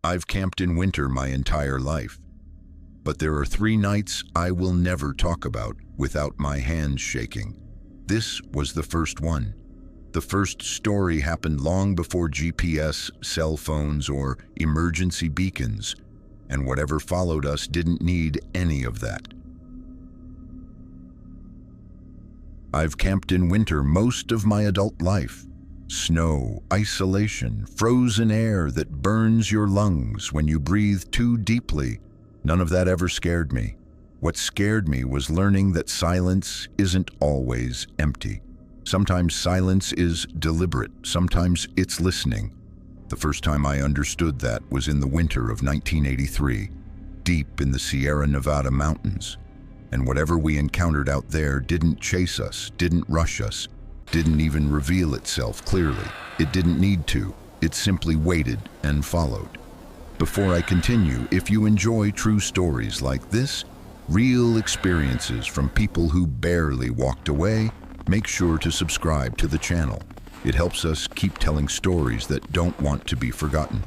I've camped in winter my entire life, but there are 3 nights I will never talk about without my hands shaking. This was the first one. The first story happened long before GPS, cell phones, or emergency beacons, and whatever followed us didn't need any of that. I've camped in winter most of my adult life. Snow, isolation, frozen air that burns your lungs when you breathe too deeply. None of that ever scared me. What scared me was learning that silence isn't always empty. Sometimes silence is deliberate, sometimes it's listening. The first time I understood that was in the winter of 1983, deep in the Sierra Nevada mountains. And whatever we encountered out there didn't chase us, didn't rush us, didn't even reveal itself clearly. It didn't need to. It simply waited and followed. Before I continue, if you enjoy true stories like this, real experiences from people who barely walked away, make sure to subscribe to the channel. It helps us keep telling stories that don't want to be forgotten.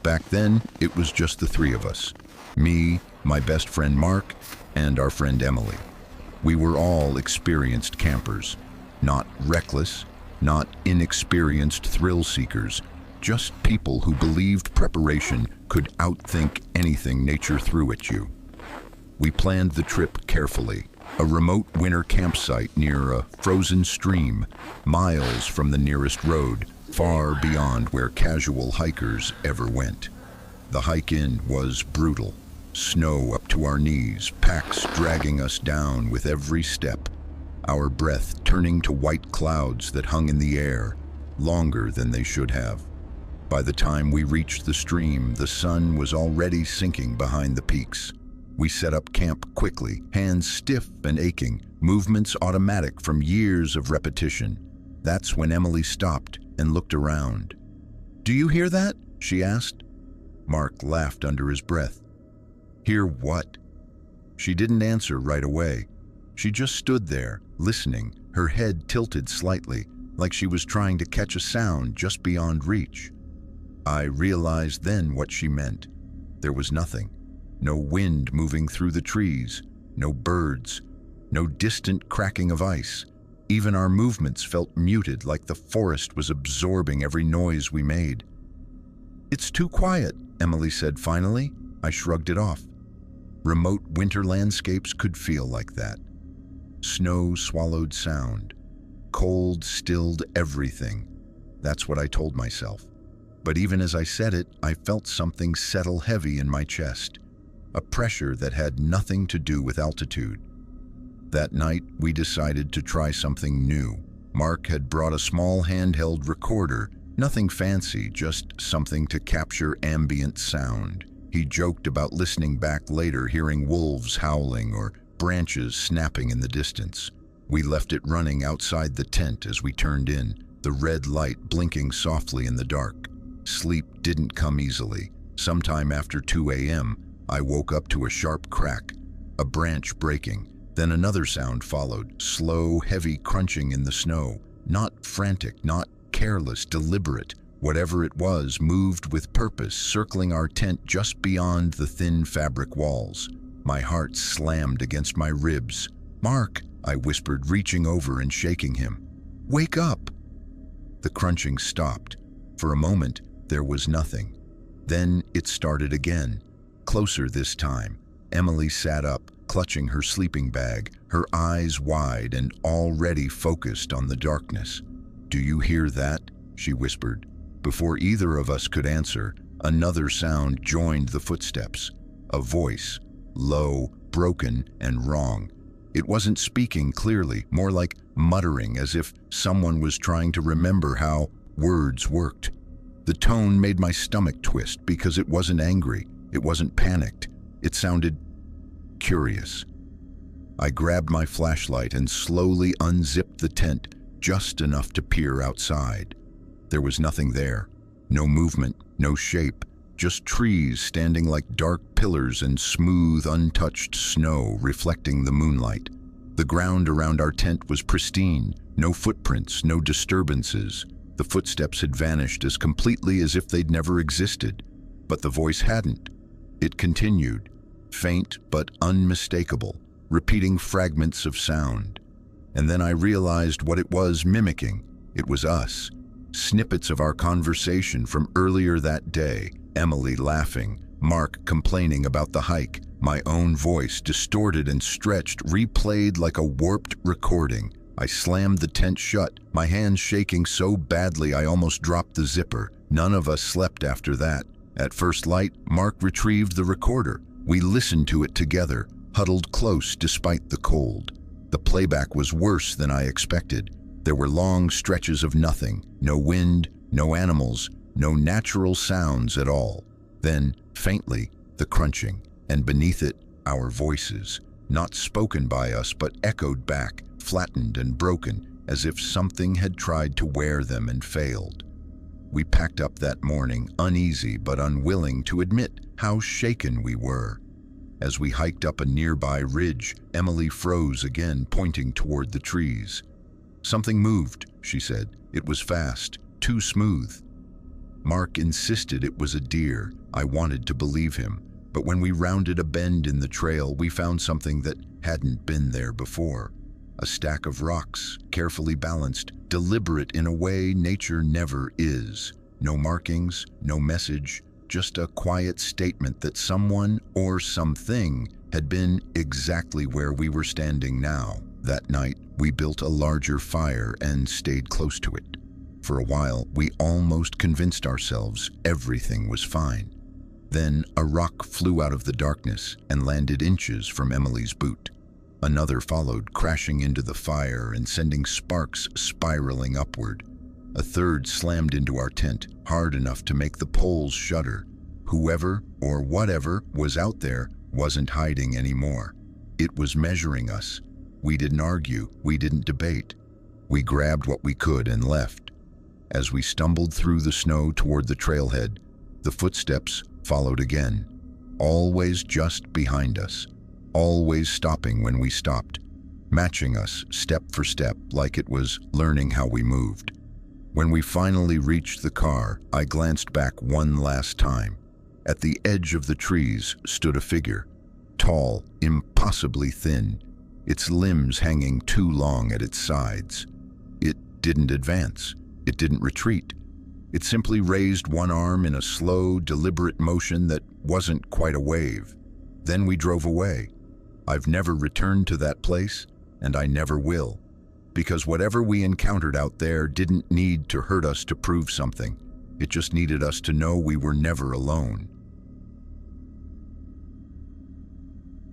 Back then, it was just the 3 of us. Me, my best friend Mark, and our friend Emily. We were all experienced campers. Not reckless, not inexperienced thrill seekers, just people who believed preparation could outthink anything nature threw at you. We planned the trip carefully. A remote winter campsite near a frozen stream, miles from the nearest road, far beyond where casual hikers ever went. The hike in was brutal. Snow up to our knees, packs dragging us down with every step, our breath turning to white clouds that hung in the air, longer than they should have. By the time we reached the stream, the sun was already sinking behind the peaks. We set up camp quickly, hands stiff and aching, movements automatic from years of repetition. That's when Emily stopped and looked around. "Do you hear that?" she asked. Mark laughed under his breath. "Hear what?" She didn't answer right away. She just stood there, listening, her head tilted slightly, like she was trying to catch a sound just beyond reach. I realized then what she meant. There was nothing. No wind moving through the trees, no birds, no distant cracking of ice. Even our movements felt muted, like the forest was absorbing every noise we made. "It's too quiet," Emily said finally. I shrugged it off. Remote winter landscapes could feel like that. Snow swallowed sound. Cold stilled everything. That's what I told myself. But even as I said it, I felt something settle heavy in my chest. A pressure that had nothing to do with altitude. That night, we decided to try something new. Mark had brought a small handheld recorder, nothing fancy, just something to capture ambient sound. He joked about listening back later, hearing wolves howling or branches snapping in the distance. We left it running outside the tent as we turned in, the red light blinking softly in the dark. Sleep didn't come easily. Sometime after 2 a.m., I woke up to a sharp crack, a branch breaking. Then another sound followed, slow, heavy crunching in the snow. Not frantic, not careless, deliberate. Whatever it was moved with purpose, circling our tent just beyond the thin fabric walls. My heart slammed against my ribs. "Mark," I whispered, reaching over and shaking him. "Wake up!" The crunching stopped. For a moment, there was nothing. Then it started again, closer this time. Emily sat up, clutching her sleeping bag, her eyes wide and already focused on the darkness. "Do you hear that?" she whispered. Before either of us could answer, another sound joined the footsteps. A voice, low, broken, and wrong. It wasn't speaking clearly, more like muttering, as if someone was trying to remember how words worked. The tone made my stomach twist because it wasn't angry, it wasn't panicked. It sounded curious. I grabbed my flashlight and slowly unzipped the tent, just enough to peer outside. There was nothing there. No movement, no shape, just trees standing like dark pillars and smooth, untouched snow reflecting the moonlight. The ground around our tent was pristine, no footprints, no disturbances. The footsteps had vanished as completely as if they'd never existed. But the voice hadn't. It continued, faint but unmistakable, repeating fragments of sound. And then I realized what it was mimicking. It was us. Snippets of our conversation from earlier that day, Emily laughing, Mark complaining about the hike, my own voice, distorted and stretched, replayed like a warped recording. I slammed the tent shut, my hands shaking so badly I almost dropped the zipper. None of us slept after that. At first light, Mark retrieved the recorder. We listened to it together, huddled close despite the cold. The playback was worse than I expected. There were long stretches of nothing, no wind, no animals, no natural sounds at all. Then, faintly, the crunching, and beneath it, our voices, not spoken by us but echoed back, flattened and broken, as if something had tried to wear them and failed. We packed up that morning, uneasy but unwilling to admit how shaken we were. As we hiked up a nearby ridge, Emily froze again, pointing toward the trees. "Something moved," she said. "It was fast, too smooth." Mark insisted it was a deer. I wanted to believe him, but when we rounded a bend in the trail, we found something that hadn't been there before. A stack of rocks, carefully balanced, deliberate in a way nature never is. No markings, no message, just a quiet statement that someone or something had been exactly where we were standing now. That night, we built a larger fire and stayed close to it. For a while, we almost convinced ourselves everything was fine. Then a rock flew out of the darkness and landed inches from Emily's boot. Another followed, crashing into the fire and sending sparks spiraling upward. A third slammed into our tent, hard enough to make the poles shudder. Whoever or whatever was out there wasn't hiding anymore. It was measuring us. We didn't argue, we didn't debate. We grabbed what we could and left. As we stumbled through the snow toward the trailhead, the footsteps followed again, always just behind us, always stopping when we stopped, matching us step for step like it was learning how we moved. When we finally reached the car, I glanced back one last time. At the edge of the trees stood a figure, tall, impossibly thin, its limbs hanging too long at its sides. It didn't advance. It didn't retreat. It simply raised one arm in a slow, deliberate motion that wasn't quite a wave. Then we drove away. I've never returned to that place, and I never will, because whatever we encountered out there didn't need to hurt us to prove something. It just needed us to know we were never alone.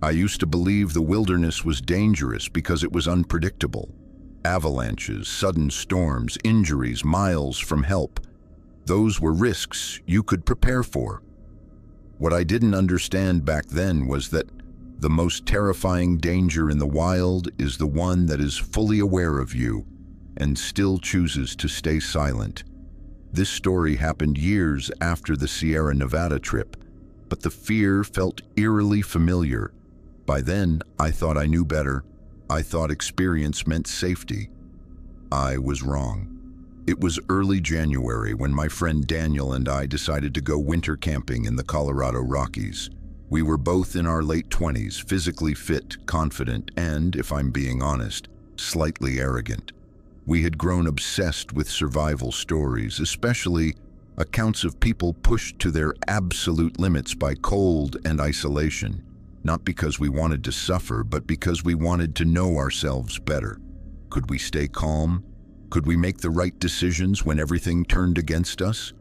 I used to believe the wilderness was dangerous because it was unpredictable. Avalanches, sudden storms, injuries miles from help. Those were risks you could prepare for. What I didn't understand back then was that the most terrifying danger in the wild is the one that is fully aware of you and still chooses to stay silent. This story happened years after the Sierra Nevada trip, but the fear felt eerily familiar. By then, I thought I knew better. I thought experience meant safety. I was wrong. It was early January when my friend Daniel and I decided to go winter camping in the Colorado Rockies. We were both in our late 20s, physically fit, confident, and, if I'm being honest, slightly arrogant. We had grown obsessed with survival stories, especially accounts of people pushed to their absolute limits by cold and isolation. Not because we wanted to suffer, but because we wanted to know ourselves better. Could we stay calm? Could we make the right decisions when everything turned against us?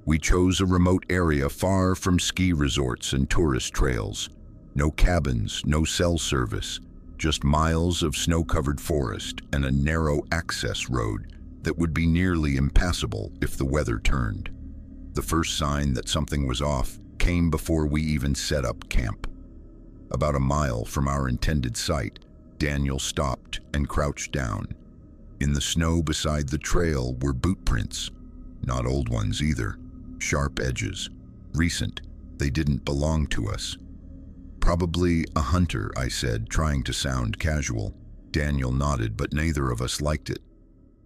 We chose a remote area far from ski resorts and tourist trails. No cabins, no cell service, just miles of snow-covered forest and a narrow access road that would be nearly impassable if the weather turned. The first sign that something was off came before we even set up camp. About a mile from our intended site, Daniel stopped and crouched down. In the snow beside the trail were boot prints. Not old ones either. Sharp edges. Recent. They didn't belong to us. "Probably a hunter," I said, trying to sound casual. Daniel nodded, but neither of us liked it.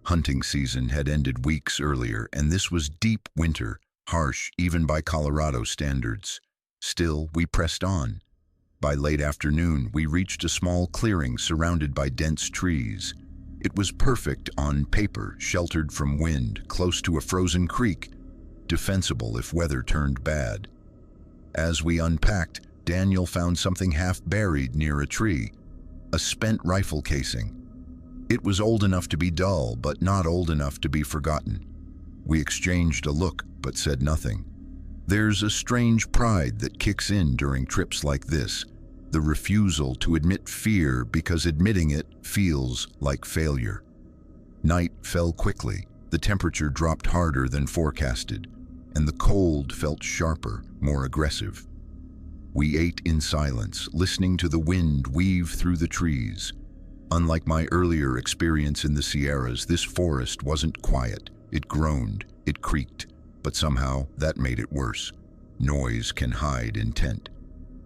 Hunting season had ended weeks earlier, and this was deep winter, harsh even by Colorado standards. Still, we pressed on. By late afternoon, we reached a small clearing surrounded by dense trees. It was perfect on paper, sheltered from wind, close to a frozen creek, defensible if weather turned bad. As we unpacked, Daniel found something half buried near a tree, a spent rifle casing. It was old enough to be dull, but not old enough to be forgotten. We exchanged a look, but said nothing. There's a strange pride that kicks in during trips like this, the refusal to admit fear because admitting it feels like failure. Night fell quickly, the temperature dropped harder than forecasted, and the cold felt sharper, more aggressive. We ate in silence, listening to the wind weave through the trees. Unlike my earlier experience in the Sierras, this forest wasn't quiet. It groaned, it creaked, but somehow that made it worse. Noise can hide intent.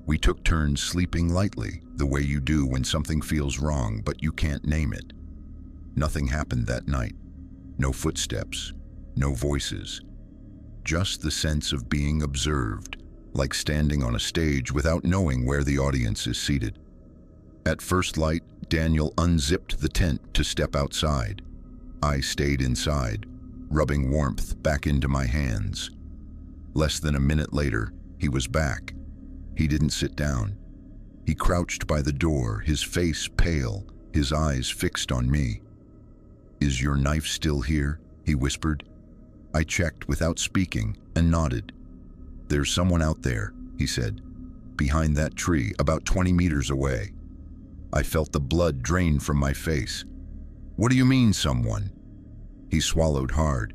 We took turns sleeping lightly, the way you do when something feels wrong but you can't name it. Nothing happened that night. No footsteps, no voices. Just the sense of being observed, like standing on a stage without knowing where the audience is seated. At first light, Daniel unzipped the tent to step outside. I stayed inside, rubbing warmth back into my hands. Less than a minute later, he was back. He didn't sit down. He crouched by the door, his face pale, his eyes fixed on me. "Is your knife still here?" he whispered. I checked without speaking and nodded. "There's someone out there," he said, "behind that tree, about 20 meters away." I felt the blood drain from my face. "What do you mean, someone?" He swallowed hard.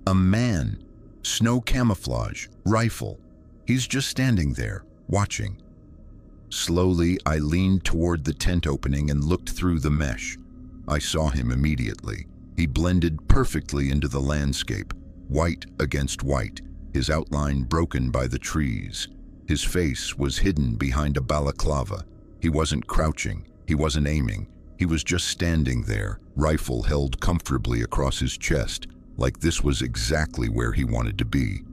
"A man. Snow camouflage, rifle. He's just standing there, watching." Slowly, I leaned toward the tent opening and looked through the mesh. I saw him immediately. He blended perfectly into the landscape, white against white, his outline broken by the trees. His face was hidden behind a balaclava. He wasn't crouching, he wasn't aiming. He was just standing there, rifle held comfortably across his chest, like this was exactly where he wanted to be.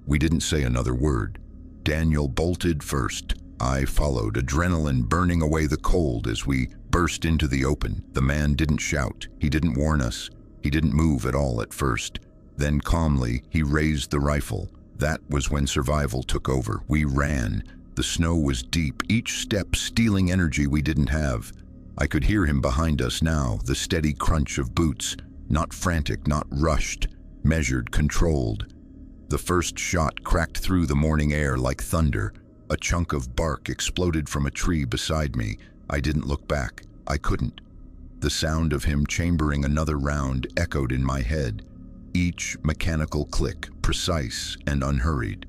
We didn't say another word. Daniel bolted first. I followed, adrenaline burning away the cold as we burst into the open. The man didn't shout. He didn't warn us. He didn't move at all at first. Then calmly, he raised the rifle. That was when survival took over. We ran. The snow was deep, each step stealing energy we didn't have. I could hear him behind us now, the steady crunch of boots. Not frantic, not rushed, measured, controlled. The first shot cracked through the morning air like thunder. A chunk of bark exploded from a tree beside me. I didn't look back. I couldn't. The sound of him chambering another round echoed in my head. Each mechanical click, precise and unhurried.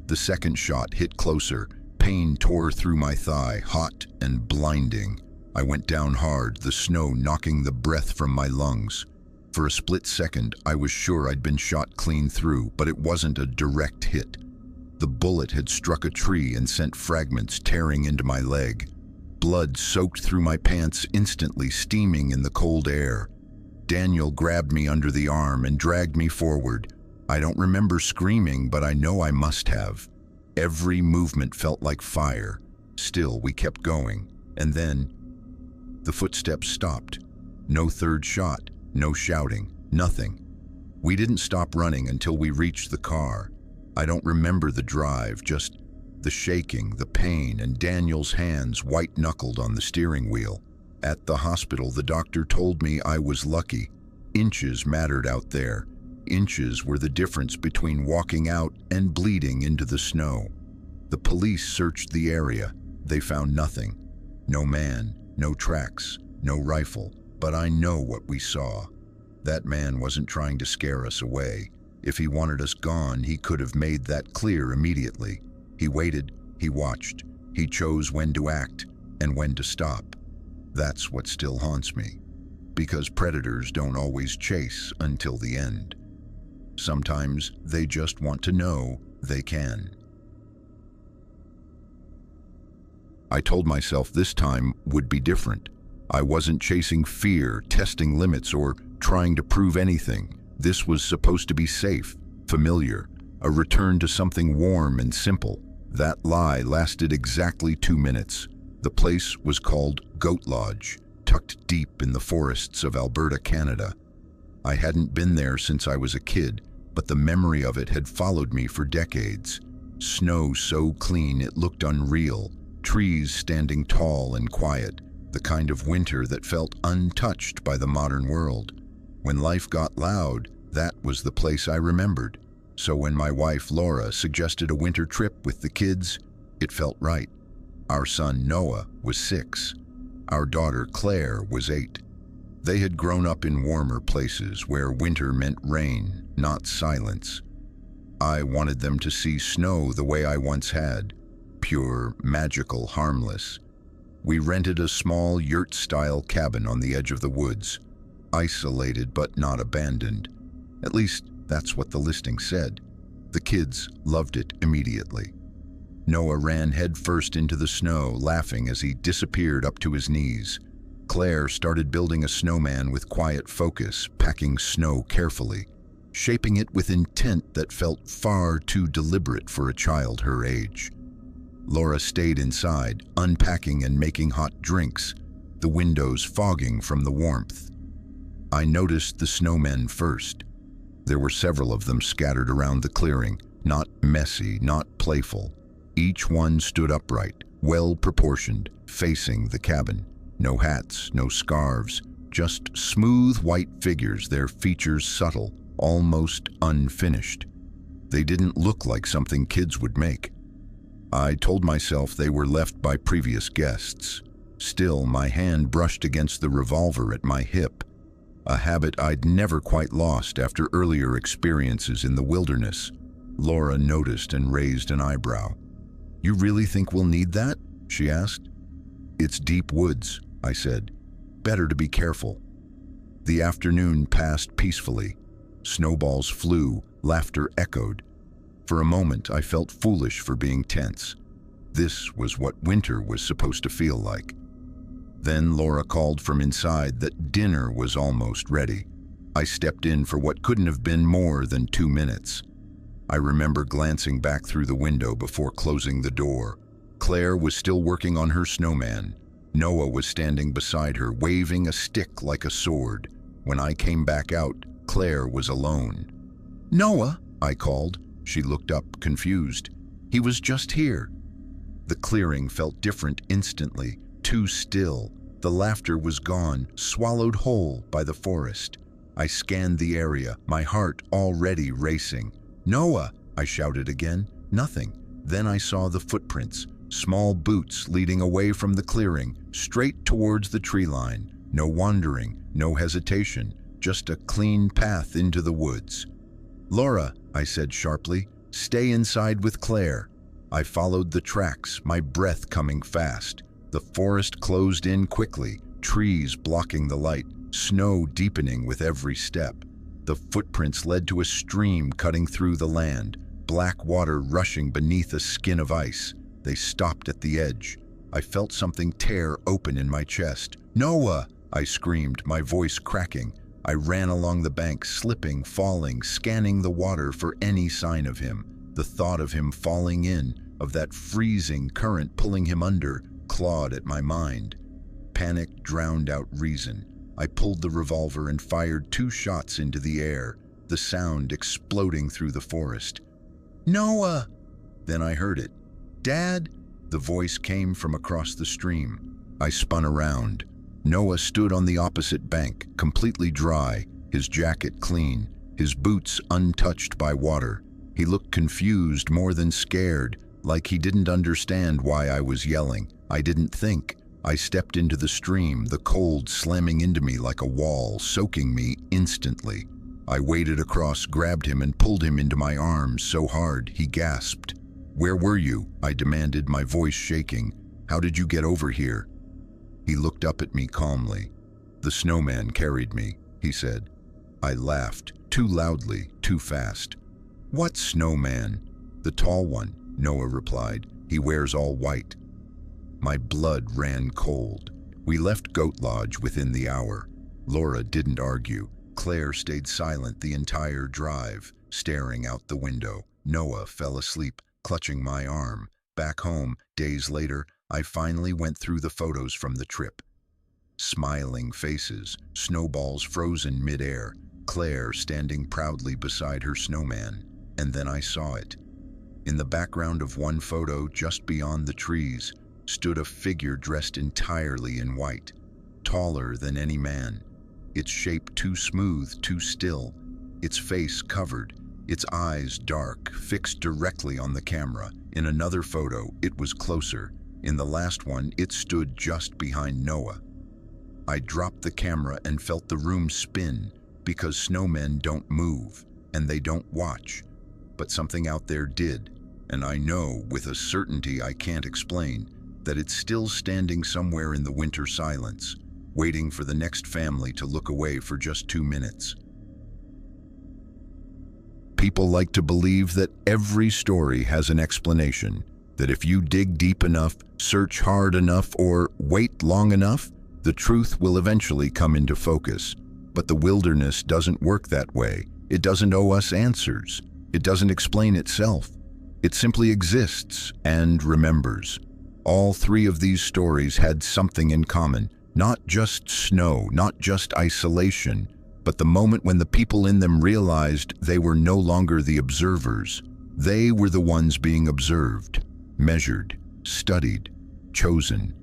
The second shot hit closer. Pain tore through my thigh, hot and blinding. I went down hard, the snow knocking the breath from my lungs. For a split second, I was sure I'd been shot clean through, but it wasn't a direct hit. The bullet had struck a tree and sent fragments tearing into my leg. Blood soaked through my pants instantly, steaming in the cold air. Daniel grabbed me under the arm and dragged me forward. I don't remember screaming, but I know I must have. Every movement felt like fire. Still, we kept going. And then, the footsteps stopped. No third shot, no shouting, nothing. We didn't stop running until we reached the car. I don't remember the drive, just the shaking, the pain, and Daniel's hands white-knuckled on the steering wheel. At the hospital, the doctor told me I was lucky. Inches mattered out there. Inches were the difference between walking out and bleeding into the snow. The police searched the area. They found nothing. No man, no tracks, no rifle. But I know what we saw. That man wasn't trying to scare us away. If he wanted us gone, he could have made that clear immediately. He waited, he watched, he chose when to act and when to stop. That's what still haunts me. Because predators don't always chase until the end. Sometimes they just want to know they can. I told myself this time would be different. I wasn't chasing fear, testing limits, or trying to prove anything. This was supposed to be safe, familiar. a return to something warm and simple. That lie lasted exactly 2 minutes. The place was called Goat Lodge, tucked deep in the forests of Alberta, Canada. I hadn't been there since I was a kid, but the memory of it had followed me for decades. Snow so clean it looked unreal, trees standing tall and quiet, the kind of winter that felt untouched by the modern world. When life got loud, that was the place I remembered. So when my wife Laura suggested a winter trip with the kids, it felt right. Our son Noah was 6. Our daughter Claire was 8. They had grown up in warmer places where winter meant rain, not silence. I wanted them to see snow the way I once had, pure, magical, harmless. We rented a small yurt-style cabin on the edge of the woods, isolated but not abandoned. At least, that's what the listing said. The kids loved it immediately. Noah ran headfirst into the snow, laughing as he disappeared up to his knees. Claire started building a snowman with quiet focus, packing snow carefully, shaping it with intent that felt far too deliberate for a child her age. Laura stayed inside, unpacking and making hot drinks, the windows fogging from the warmth. I noticed the snowmen first. There were several of them scattered around the clearing, not messy, not playful. Each one stood upright, well-proportioned, facing the cabin. No hats, no scarves, just smooth white figures, their features subtle, almost unfinished. They didn't look like something kids would make. I told myself they were left by previous guests. Still, my hand brushed against the revolver at my hip, a habit I'd never quite lost after earlier experiences in the wilderness. Laura noticed and raised an eyebrow. "You really think we'll need that?" she asked. "It's deep woods," I said. "Better to be careful." The afternoon passed peacefully. Snowballs flew, laughter echoed. For a moment, I felt foolish for being tense. This was what winter was supposed to feel like. Then Laura called from inside that dinner was almost ready. I stepped in for what couldn't have been more than 2 minutes. I remember glancing back through the window before closing the door. Claire was still working on her snowman. Noah was standing beside her, waving a stick like a sword. When I came back out, Claire was alone. "Noah," I called. She looked up, confused. "He was just here." The clearing felt different instantly, too still. The laughter was gone, swallowed whole by the forest. I scanned the area, my heart already racing. "Noah!" I shouted again. Nothing. Then I saw the footprints, small boots leading away from the clearing, straight towards the tree line. No wandering, no hesitation, just a clean path into the woods. "Laura," I said sharply, "stay inside with Claire." I followed the tracks, my breath coming fast. The forest closed in quickly, trees blocking the light, snow deepening with every step. The footprints led to a stream cutting through the land, black water rushing beneath a skin of ice. They stopped at the edge. I felt something tear open in my chest. "Noah!" I screamed, my voice cracking. I ran along the bank, slipping, falling, scanning the water for any sign of him. The thought of him falling in, of that freezing current pulling him under, clawed at my mind. Panic drowned out reason. I pulled the revolver and fired 2 shots into the air, the sound exploding through the forest. "Noah!" Then I heard it. "Dad!" The voice came from across the stream. I spun around. Noah stood on the opposite bank, completely dry, his jacket clean, his boots untouched by water. He looked confused more than scared, like he didn't understand why I was yelling. I didn't think. I stepped into the stream, the cold slamming into me like a wall, soaking me instantly. I waded across, grabbed him, and pulled him into my arms so hard he gasped. "Where were you?" I demanded, my voice shaking. "How did you get over here?" He looked up at me calmly. "The snowman carried me," he said. I laughed, too loudly, too fast. "What snowman?" "The tall one," Noah replied. "He wears all white." My blood ran cold. We left Goat Lodge within the hour. Laura didn't argue. Claire stayed silent the entire drive, staring out the window. Noah fell asleep, clutching my arm. Back home, days later, I finally went through the photos from the trip. Smiling faces, snowballs frozen mid-air, Claire standing proudly beside her snowman. And then I saw it. In the background of one photo, just beyond the trees, stood a figure dressed entirely in white, taller than any man, its shape too smooth, too still, its face covered, its eyes dark, fixed directly on the camera. In another photo, it was closer. In the last one, it stood just behind Noah. I dropped the camera and felt the room spin, because snowmen don't move, and they don't watch. But something out there did, and I know, with a certainty I can't explain, that it's still standing somewhere in the winter silence, waiting for the next family to look away for just 2 minutes. People like to believe that every story has an explanation, that if you dig deep enough, search hard enough, or wait long enough, the truth will eventually come into focus. But the wilderness doesn't work that way. It doesn't owe us answers. It doesn't explain itself. It simply exists and remembers. All 3 of these stories had something in common. Not just snow, not just isolation, but the moment when the people in them realized they were no longer the observers. They were the ones being observed, measured, studied, chosen.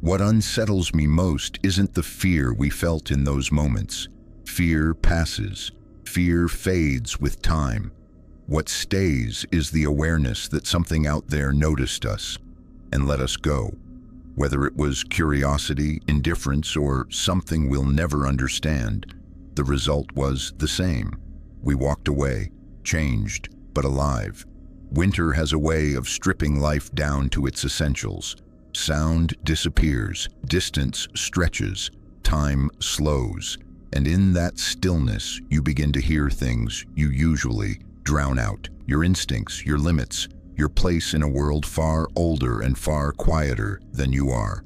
What unsettles me most isn't the fear we felt in those moments. Fear passes. Fear fades with time. What stays is the awareness that something out there noticed us and let us go. Whether it was curiosity, indifference, or something we'll never understand, the result was the same. We walked away, changed, but alive. Winter has a way of stripping life down to its essentials. Sound disappears, distance stretches, time slows, and in that stillness you begin to hear things you usually drown out. Your instincts, your limits, your place in a world far older and far quieter than you are.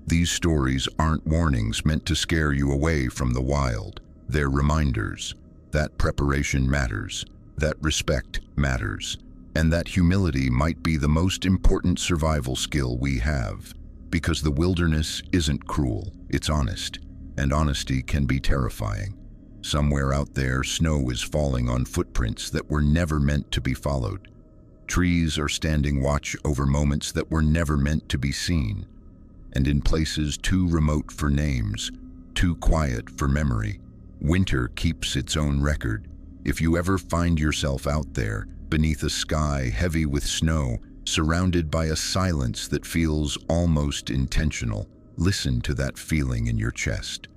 These stories aren't warnings meant to scare you away from the wild. They're reminders that preparation matters, that respect matters, and that humility might be the most important survival skill we have. Because the wilderness isn't cruel, it's honest, and honesty can be terrifying. Somewhere out there, snow is falling on footprints that were never meant to be followed. Trees are standing watch over moments that were never meant to be seen. And in places too remote for names, too quiet for memory, winter keeps its own record. If you ever find yourself out there, beneath a sky heavy with snow, surrounded by a silence that feels almost intentional, listen to that feeling in your chest.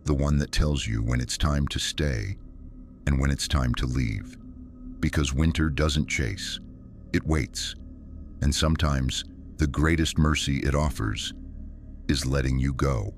The one that tells you when it's time to stay and when it's time to leave. Because winter doesn't chase, it waits. And sometimes the greatest mercy it offers is letting you go.